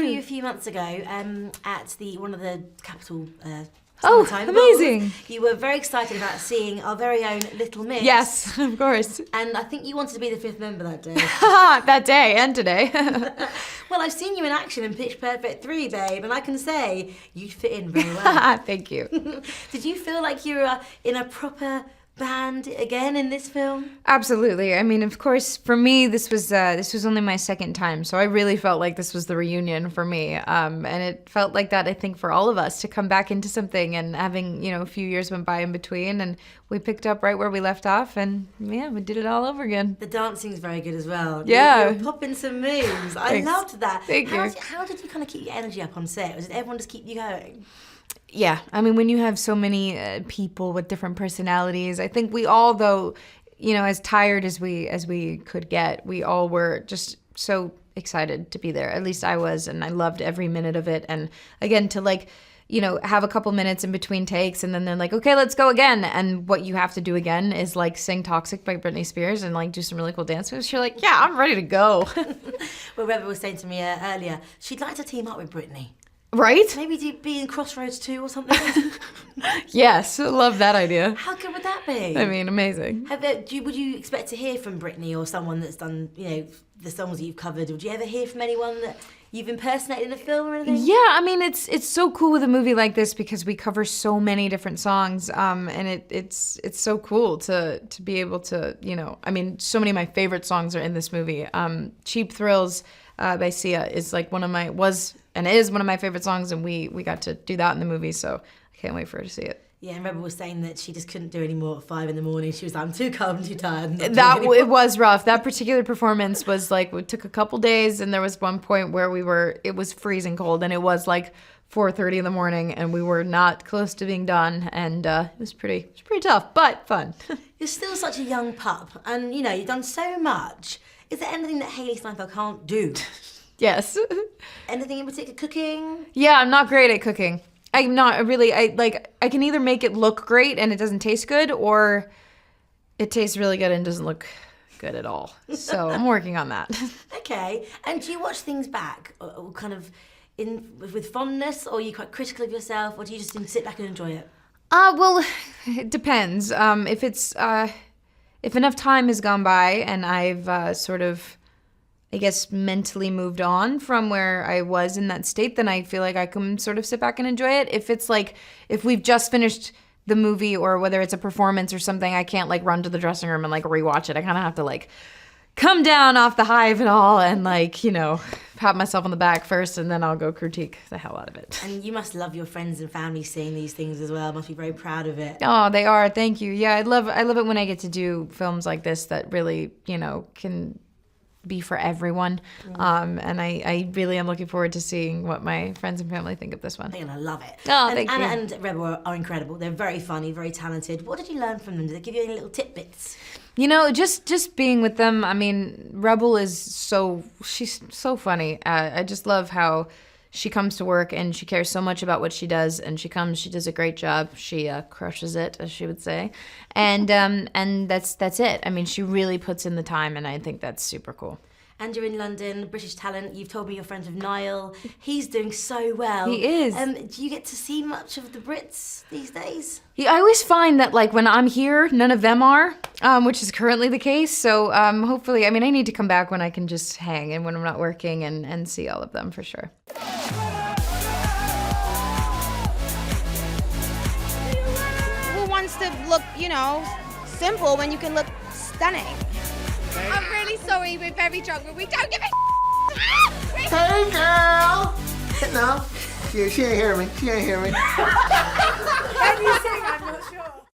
you a few months ago at one of the capital. Oh, Summertime amazing. balls. You were very excited about seeing our very own Little Mix. Yes, of course. And I think you wanted to be the 5th member that day. That day and today. Well, I've seen you in action in Pitch Perfect 3, babe, and I can say you fit in very well. Thank you. Did you feel like you were in a proper band again in this film? Absolutely. I mean, of course, for me, this was only my second time, so I really felt like this was the reunion for me. And it felt like that, I think, for all of us to come back into something, and having, a few years went by in between, and we picked up right where we left off, and yeah, we did it all over again. The dancing's very good as well. Yeah. You're popping some moves. I Thanks. loved that. Thank you. How did you kind of keep your energy up on set? Did everyone just keep you going? Yeah, I mean, when you have so many people with different personalities, I think we all, though, as tired as we could get, we all were just so excited to be there. At least I was, and I loved every minute of it. And again, to have a couple minutes in between takes, and then they're like, okay, let's go again. And what you have to do again is sing Toxic by Britney Spears and do some really cool dance moves. You're like, yeah, I'm ready to go. Well, Rebecca was saying to me earlier, she'd like to team up with Britney. Right? Maybe be in Crossroads 2 or something. Yes, love that idea. How good would that be? I mean, amazing. Would you expect to hear from Britney or someone that's done, the songs that you've covered? Would you ever hear from anyone that you've impersonated in a film or anything? Yeah, I mean, it's so cool with a movie like this because we cover so many different songs, and it's so cool to be able to, I mean, so many of my favorite songs are in this movie. Cheap Thrills by Sia is one of my favorite songs, and we got to do that in the movie, so I can't wait for her to see it. Yeah, and Rebel was saying that she just couldn't do any more at 5 a.m. She was like, I'm too cold and too tired. It was rough. That particular performance was it took a couple days, and there was one point where it was freezing cold, and it was 4:30 in the morning, and we were not close to being done, and it was pretty tough, but fun. You're still such a young pup, and you've done so much. Is there anything that Hailee Steinfeld can't do? Yes. Anything in particular? Cooking? Yeah, I'm not great at cooking. I'm not really. I can either make it look great and it doesn't taste good, or it tastes really good and doesn't look good at all. So I'm working on that. Okay. And do you watch things back, or kind of with fondness, or are you quite critical of yourself, or do you just sit back and enjoy it? Well, it depends. If enough time has gone by and I've sort of, I guess, mentally moved on from where I was in that state, then I feel like I can sort of sit back and enjoy it. If it's if we've just finished the movie, or whether it's a performance or something, I can't run to the dressing room and rewatch it. I kind of have to come down off the high of it all and pat myself on the back first, and then I'll go critique the hell out of it. And you must love your friends and family seeing these things as well. Must be very proud of it. Oh, they are. Thank you. Yeah, I love it when I get to do films like this that really, can be for everyone. And I really am looking forward to seeing what my friends and family think of this one. They're going to love it. Oh, and thank you. Anna and Rebel are incredible. They're very funny, very talented. What did you learn from them? Did they give you any little tidbits? Just being with them. I mean, Rebel she's so funny. I just love how she comes to work and she cares so much about what she does, and she does a great job. She crushes it, as she would say. And that's it. I mean, she really puts in the time, and I think that's super cool. And you're in London, British talent. You've told me you're friends with Niall. He's doing so well. He is. Do you get to see much of the Brits these days? Yeah, I always find that when I'm here, none of them are, which is currently the case. So hopefully, I mean, I need to come back when I can just hang and when I'm not working and see all of them for sure. Who wants to look, simple when you can look stunning? I'm really sorry, we're very drunk, but we don't give a Hey, girl! No, she ain't hear me. She ain't hear me. Can you sing? I'm not sure.